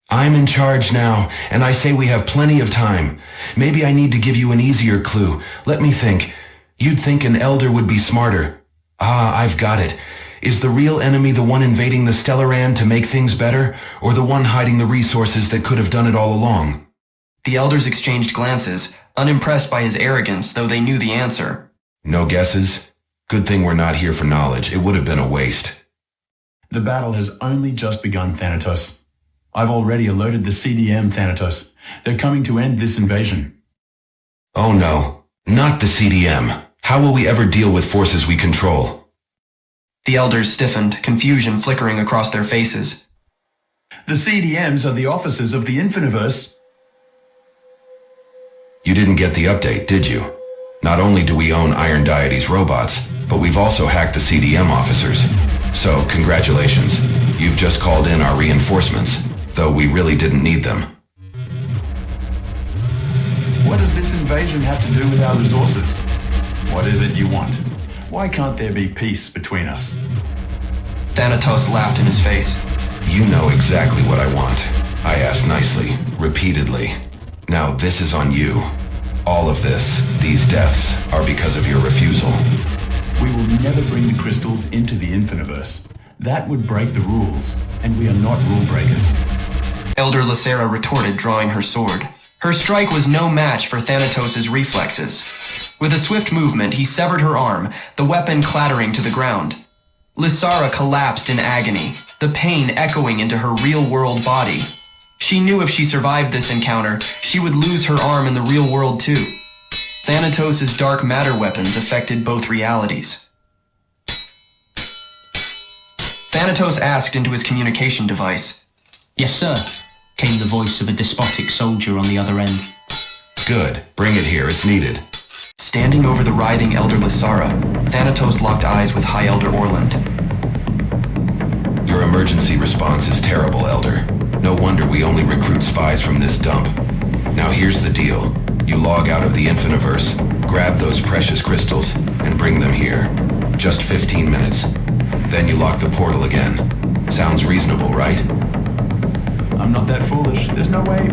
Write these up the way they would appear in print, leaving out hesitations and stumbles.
I'm in charge now, and I say we have plenty of time. Maybe I need to give you an easier clue. Let me think. You'd think an elder would be smarter. Ah, I've got it. Is the real enemy the one invading the Stellaran to make things better, or the one hiding the resources that could have done it all along? The elders exchanged glances, unimpressed by his arrogance, though they knew the answer. No guesses? Good thing we're not here for knowledge. It would have been a waste. The battle has only just begun, Thanatos. I've already alerted the CDM, Thanatos. They're coming to end this invasion. Oh no, not the CDM. How will we ever deal with forces we control? The elders stiffened, confusion flickering across their faces. The CDMs are the officers of the Infiniverse. You didn't get the update, did you? Not only do we own Iron Deity's robots, but we've also hacked the CDM officers. So, congratulations. You've just called in our reinforcements, though we really didn't need them. What does this invasion have to do with our resources? What is it you want? Why can't there be peace between us? Thanatos laughed in his face. You know exactly what I want. I asked nicely, repeatedly. Now this is on you. All of this, these deaths, are because of your refusal. We will never bring the crystals into the Infiniverse. That would break the rules, and we are not rule breakers. Elder Lacera retorted, drawing her sword. Her strike was no match for Thanatos' reflexes. With a swift movement, he severed her arm, the weapon clattering to the ground. Lysara collapsed in agony, the pain echoing into her real-world body. She knew if she survived this encounter, she would lose her arm in the real world too. Thanatos' dark matter weapons affected both realities. Thanatos asked into his communication device. "Yes, sir," came the voice of a despotic soldier on the other end. Good. Bring it here. It's needed. Standing over the writhing Elder Lysara, Thanatos locked eyes with High Elder Orland. Your emergency response is terrible, Elder. No wonder we only recruit spies from this dump. Now here's the deal. You log out of the Infiniverse, grab those precious crystals, and bring them here. Just 15 minutes. Then you lock the portal again. Sounds reasonable, right? I'm not that foolish. There's no way.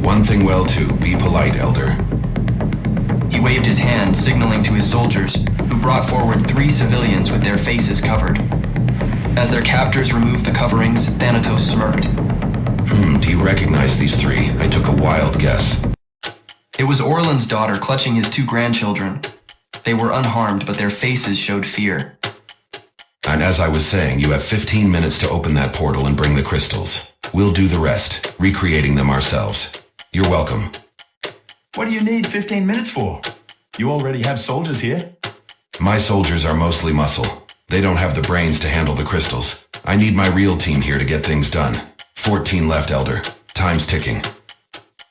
One thing well too, be polite, Elder. He waved his hand, signaling to his soldiers, who brought forward 3 civilians with their faces covered. As their captors removed the coverings, Thanatos smirked. Do you recognize these 3? I took a wild guess. It was Orland's daughter clutching his 2 grandchildren. They were unharmed, but their faces showed fear. And as I was saying, you have 15 minutes to open that portal and bring the crystals. We'll do the rest, recreating them ourselves. You're welcome. What do you need 15 minutes for? You already have soldiers here. My soldiers are mostly muscle. They don't have the brains to handle the crystals. I need my real team here to get things done. 14 left, Elder. Time's ticking.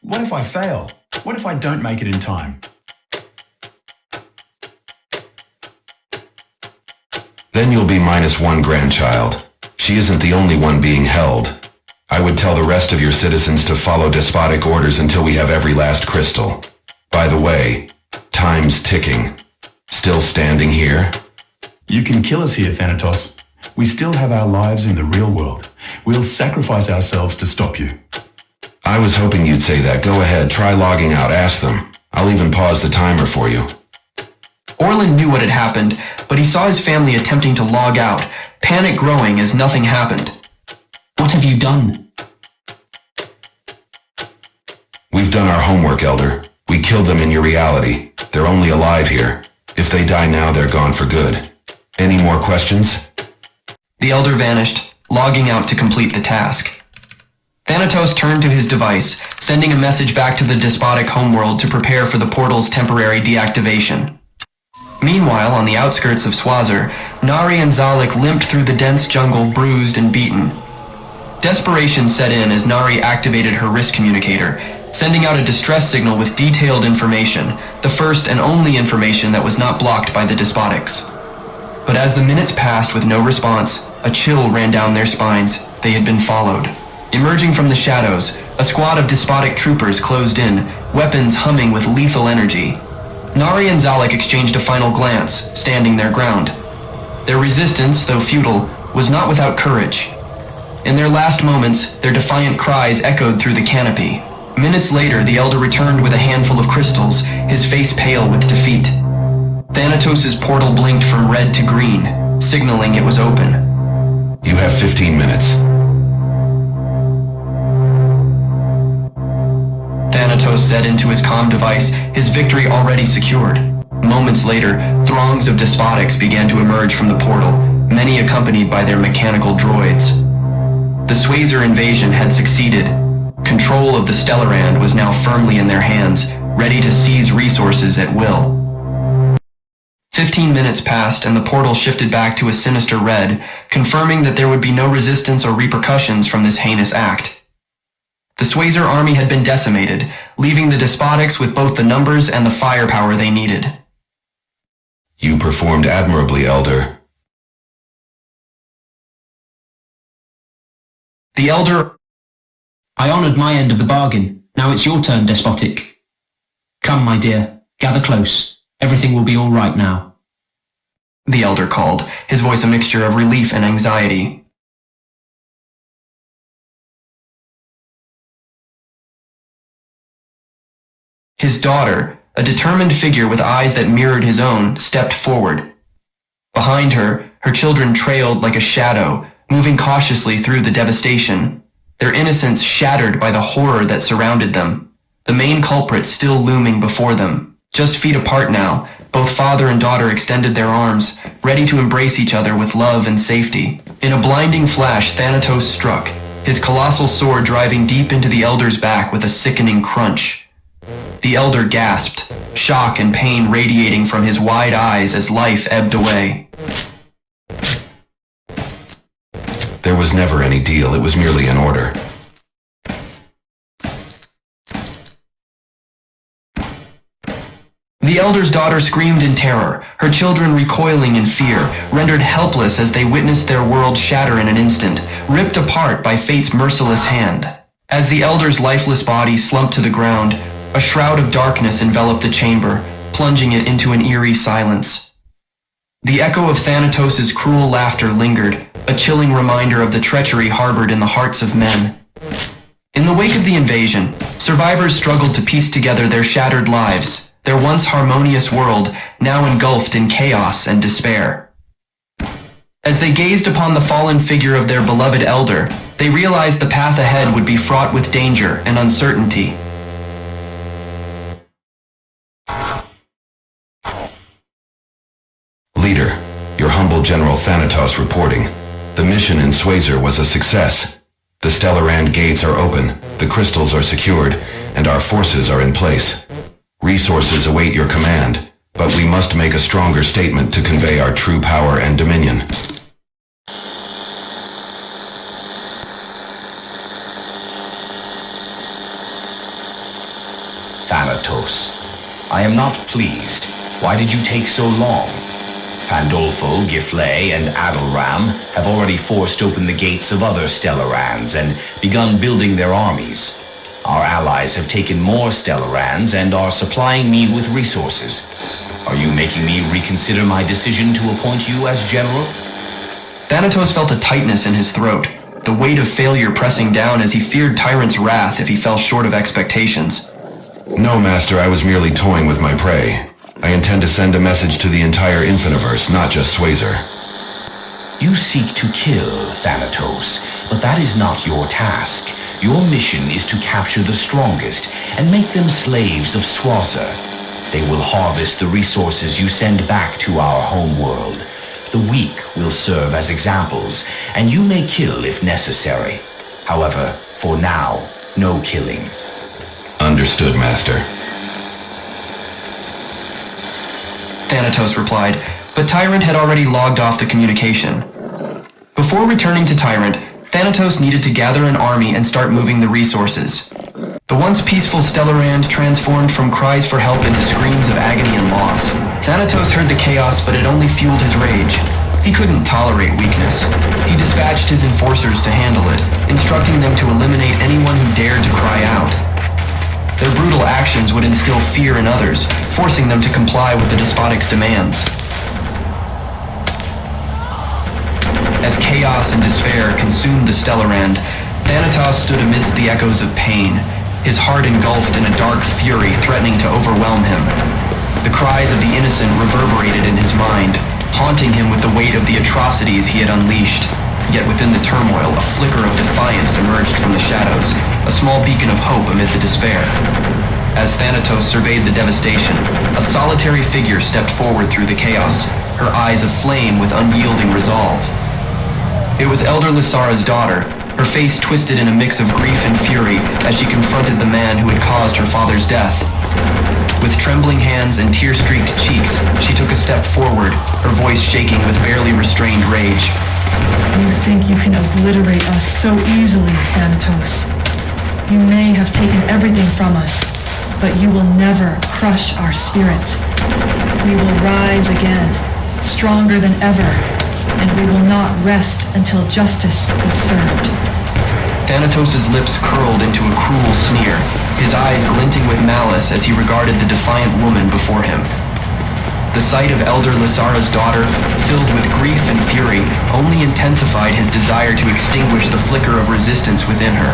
What if I fail? What if I don't make it in time? Then you'll be -1 grandchild. She isn't the only one being held. I would tell the rest of your citizens to follow despotic orders until we have every last crystal. By the way, time's ticking. Still standing here? You can kill us here, Thanatos. We still have our lives in the real world. We'll sacrifice ourselves to stop you. I was hoping you'd say that. Go ahead, try logging out, ask them. I'll even pause the timer for you. Orland knew what had happened, but he saw his family attempting to log out, panic growing as nothing happened. "What have you done?" We've done our homework, Elder. We killed them in your reality. They're only alive here. If they die now, they're gone for good. Any more questions? The Elder vanished, logging out to complete the task. Thanatos turned to his device, sending a message back to the despotic homeworld to prepare for the portal's temporary deactivation. Meanwhile, on the outskirts of Swazer, Nari and Zalek limped through the dense jungle, bruised and beaten. Desperation set in as Nari activated her wrist communicator, sending out a distress signal with detailed information, the first and only information that was not blocked by the Despotics. But as the minutes passed with no response, a chill ran down their spines. They had been followed. Emerging from the shadows, a squad of despotic troopers closed in, weapons humming with lethal energy. Nari and Zalek exchanged a final glance, standing their ground. Their resistance, though futile, was not without courage. In their last moments, their defiant cries echoed through the canopy. Minutes later, the Elder returned with a handful of crystals, his face pale with defeat. Thanatos' portal blinked from red to green, signaling it was open. You have 15 minutes. Thanatos said into his comm device, his victory already secured. Moments later, throngs of Despotics began to emerge from the portal, many accompanied by their mechanical droids. The Swazer invasion had succeeded. Control of the Stellarand was now firmly in their hands, ready to seize resources at will. 15 minutes passed and the portal shifted back to a sinister red, confirming that there would be no resistance or repercussions from this heinous act. The Swazer army had been decimated, leaving the Despotics with both the numbers and the firepower they needed. You performed admirably, Elder. The Elder... I honored my end of the bargain. Now it's your turn, Despotic. Come, my dear. Gather close. Everything will be all right now. The Elder called, his voice a mixture of relief and anxiety. His daughter, a determined figure with eyes that mirrored his own, stepped forward. Behind her, her children trailed like a shadow, moving cautiously through the devastation, their innocence shattered by the horror that surrounded them, the main culprit still looming before them. Just feet apart now, both father and daughter extended their arms, ready to embrace each other with love and safety. In a blinding flash, Thanatos struck, his colossal sword driving deep into the Elder's back with a sickening crunch. The Elder gasped, shock and pain radiating from his wide eyes as life ebbed away. There was never any deal, it was merely an order. The Elder's daughter screamed in terror, her children recoiling in fear, rendered helpless as they witnessed their world shatter in an instant, ripped apart by fate's merciless hand. As the Elder's lifeless body slumped to the ground, a shroud of darkness enveloped the chamber, plunging it into an eerie silence. The echo of Thanatos' cruel laughter lingered, a chilling reminder of the treachery harbored in the hearts of men. In the wake of the invasion, survivors struggled to piece together their shattered lives, their once harmonious world now engulfed in chaos and despair. As they gazed upon the fallen figure of their beloved Elder, they realized the path ahead would be fraught with danger and uncertainty. Leader, your humble General Thanatos reporting. The mission in Swazer was a success. The Stellarand gates are open, the crystals are secured, and our forces are in place. Resources await your command, but we must make a stronger statement to convey our true power and dominion. Thanatos, I am not pleased. Why did you take so long? Pandolfo, Giflay, and Adalram have already forced open the gates of other Stellarands and begun building their armies. Our allies have taken more Stellarands and are supplying me with resources. Are you making me reconsider my decision to appoint you as general? Thanatos felt a tightness in his throat, the weight of failure pressing down as he feared Tyrant's wrath if he fell short of expectations. No, Master, I was merely toying with my prey. I intend to send a message to the entire Infiniverse, not just Swazer. You seek to kill Thanatos, but that is not your task. Your mission is to capture the strongest and make them slaves of Swazer. They will harvest the resources you send back to our homeworld. The weak will serve as examples, and you may kill if necessary. However, for now, no killing. Understood, Master. Thanatos replied, but Tyrant had already logged off the communication. Before returning to Tyrant, Thanatos needed to gather an army and start moving the resources. The once peaceful Stellarand transformed from cries for help into screams of agony and loss. Thanatos heard the chaos, but it only fueled his rage. He couldn't tolerate weakness. He dispatched his enforcers to handle it, instructing them to eliminate anyone who dared to cry out. Their brutal actions would instill fear in others, forcing them to comply with the Despotics' demands. As chaos and despair consumed the Stellarand, Thanatos stood amidst the echoes of pain, his heart engulfed in a dark fury threatening to overwhelm him. The cries of the innocent reverberated in his mind, haunting him with the weight of the atrocities he had unleashed. Yet within the turmoil, a flicker of defiance emerged from the shadows, a small beacon of hope amid the despair. As Thanatos surveyed the devastation, a solitary figure stepped forward through the chaos, her eyes aflame with unyielding resolve. It was Elder Lysara's daughter, her face twisted in a mix of grief and fury as she confronted the man who had caused her father's death. With trembling hands and tear-streaked cheeks, she took a step forward, her voice shaking with barely restrained rage. You think you can obliterate us so easily, Thanatos. You may have taken everything from us, but you will never crush our spirit. We will rise again, stronger than ever, and we will not rest until justice is served. Thanatos' lips curled into a cruel sneer, his eyes glinting with malice as he regarded the defiant woman before him. The sight of Elder Lysara's daughter, filled with grief and fury, only intensified his desire to extinguish the flicker of resistance within her.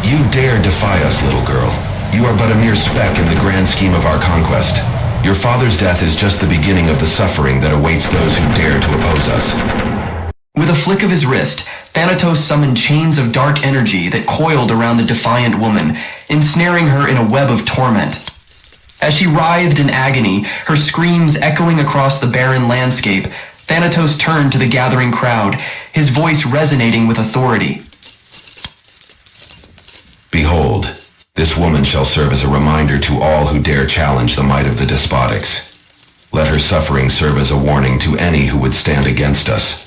You dare defy us, little girl. You are but a mere speck in the grand scheme of our conquest. Your father's death is just the beginning of the suffering that awaits those who dare to oppose us. With a flick of his wrist, Thanatos summoned chains of dark energy that coiled around the defiant woman, ensnaring her in a web of torment. As she writhed in agony, her screams echoing across the barren landscape, Thanatos turned to the gathering crowd, his voice resonating with authority. Behold, this woman shall serve as a reminder to all who dare challenge the might of the Despotics. Let her suffering serve as a warning to any who would stand against us.